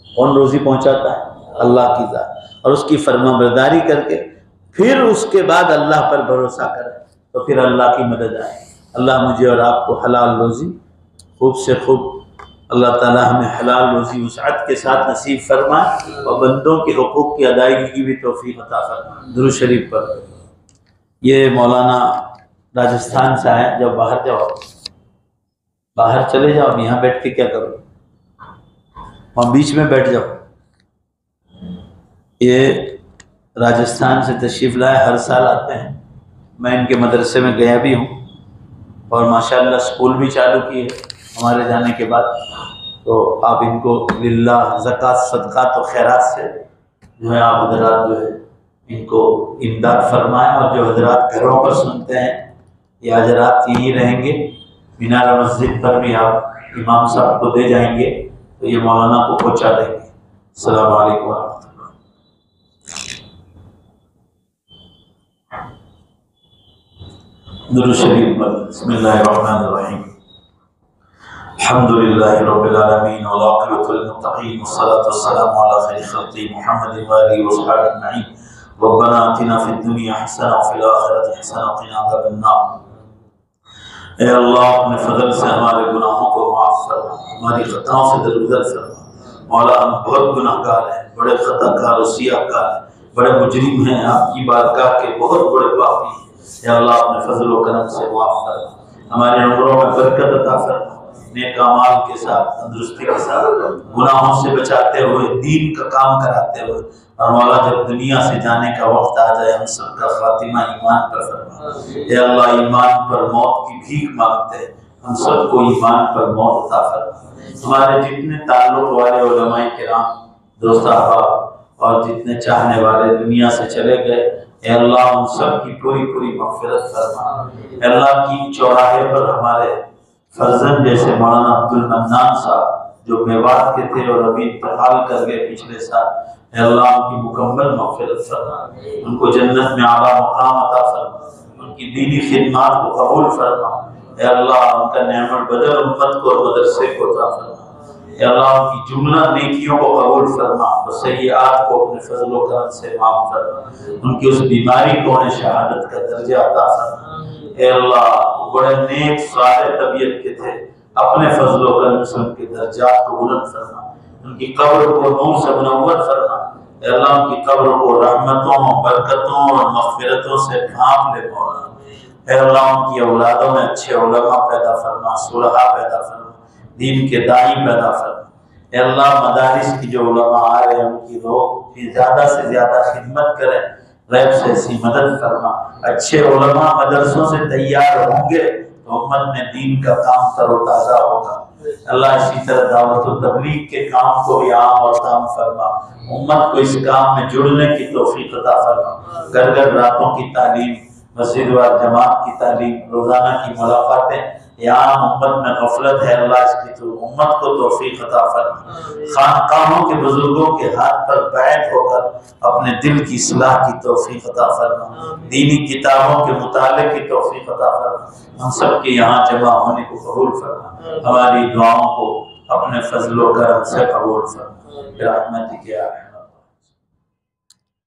कौन रोजी पहुंचाता है? अल्लाह की जात, और उसकी फरमाबरदारी करके फिर उसके बाद अल्लाह पर भरोसा करें तो फिर अल्लाह की मदद आए। अल्लाह मुझे और आपको हलाल रोजी खूब से खूब, अल्लाह ताला हमें हलाल रोजी वसअत के साथ नसीब फरमाए और बंदों के हुकूक की अदायगी की भी तौफीक अता फरमाए। दुरूद शरीफ पर। ये मौलाना राजस्थान से आए। जब बाहर जाओ, बाहर चले जाओ, यहाँ बैठ के क्या करो, वहाँ बीच में बैठ जाओ। ये राजस्थान से तशरीफ़ लाए, हर साल आते हैं। मैं इनके मदरसे में गया भी हूँ और माशाअल्लाह स्कूल भी चालू की है हमारे जाने के बाद। तो आप इनको लिल्लाह ज़कात सदक़ात और खैरात से जो है आप हज़रात जो है इनको इमदाद फरमाएं। और जो हज़रात घरों पर सुनते हैं, ये हज़रात यहीं रहेंगे, मीनारा मस्जिद पर भी आप इमाम साहब को दे जाएंगे तो ये मौलाना को पहुँचा देंगे। अस्सलाम वालेकुम व रहमतुल्लाह। दुरूद शरीफ पर। बिस्मिल्लाहिर्रहमानिर्रहीम। अल्हम्दुलिल्लाहि रब्बिल आलमीन वल आक़िबतु लिल मुत्तक़ीन वस्सलातु वस्सलामु अला खैरि खल्क़ि मुहम्मदिन व आलिहि व अस्हाबिहि अजमईन। रब्बना आतिना फिद दुनिया हसना व फिल आखिरति हसना व क़िना अज़ाबन्नार। ऐ अल्लाह अपने फजल से हमारे गुनाहों को माफ़ फरमा, हमारी खताओं से दरगुजर फरमा। मौला हम बहुत गुनाहगार हैं, बड़े खताकार और सियाहकार हैं, बड़े मुजरिम हैं, आपकी बारगाह के बहुत बड़े पापी हैं। या अल्लाह अपने फजल व करम से माफ़ फरमा, हमारे उम्रों में बरकत अता फरमा, नेक अमाल के साथ, तंदुरुस्ती के साथ, गुनाहों से बचाते हुए, दीन का काम कराते हुए। और मौला जब दुनिया से जाने का वक्त आ जाए हम सबका खातिमा ईमान पर फरमा। या अल्लाह ईमान पर मौत की भीख मांगते हैं, हम सबको ईमान पर मौत अता फरमा। हमारे जितने ताल्लुक वाले उलमाए किराम, दोस्त अहबाब और जितने चाहने वाले दुनिया से चले गए, या अल्लाह हम सब की पूरी पूरी मग़फ़िरत फरमा। या अल्लाह की चौराहे पर हमारे फर्जंद जैसे मौलाना अब्दुल मन्नान साहब जो मेवात के थे और अभी इंतकाल कर गए पिछले साल, अल्लाह उनकी मुकम्मल मग़फ़िरत फरमा, उनको जन्नत में आला मुक़ाम अता फरमा, उनकी दीनी खिदमत को कबूल फरमा। या अल्लाह उनका नेमत बदल उम्मत को और मदरसे को अता फरमा। या अल्लाह उनकी जुमला नेकियों को कबूल फरमा और सय्यात को अपने फजल व करम से माफ़ फरमा। उनकी उस बीमारी को उन्हें शहादत का दर्जा अता फरमा। या अल्लाह बड़े नेक सारे तबीयत के थे, अपने फजल व करम से उनके दर्जात को बुलंद फरमा, उनकी कब्र को नूर से मुनव्वर फरमा। अल्लाह की कब्र को रहमतों, बरकतों और मग़फ़िरतों से ढांप ले मौला। अल्लाह उनकी औलादों में अच्छे उलमा पैदा फरमा, सुलहा पैदा फरमा, दीन के दाई पैदा फरमा। अल्लाह मदारिस की जो उलमा आ रहे हैं उनकी लोग ज़्यादा से ज़्यादा खिदमत करें, गैब से ऐसी मदद फरमा। अच्छे उलमा मदरसों से तैयार होंगे तो उम्मत में दीन का काम तरोताज़ा होगा। अल्लाह इसी तरह दावत व तबलीग के काम को भी आम और ताम फरमा, उम्मत को इस काम में जुड़ने की तौफीक अता फरमा। घर घर रातों की तालीम, मस्जिद व जमात की तालीम, रोज़ाना की मुलाकातें, यहाँ उम्मत में गफलत है, अल्लाह इसकी तो उम्मत को तौफीक अता फरमा। खानकाहों के बुजुर्गों के हाथ पर बैठ होकर अपने दिल की इस्लाह की तौफीक अता फरमा, दीनी किताबों के मुताले की तौफीक अता फरमा। हम सब के यहाँ जमा होने को कबूल फरमा, हमारी दुआओं को अपने फजल व करम से कबूल फरमा। रहमतिक या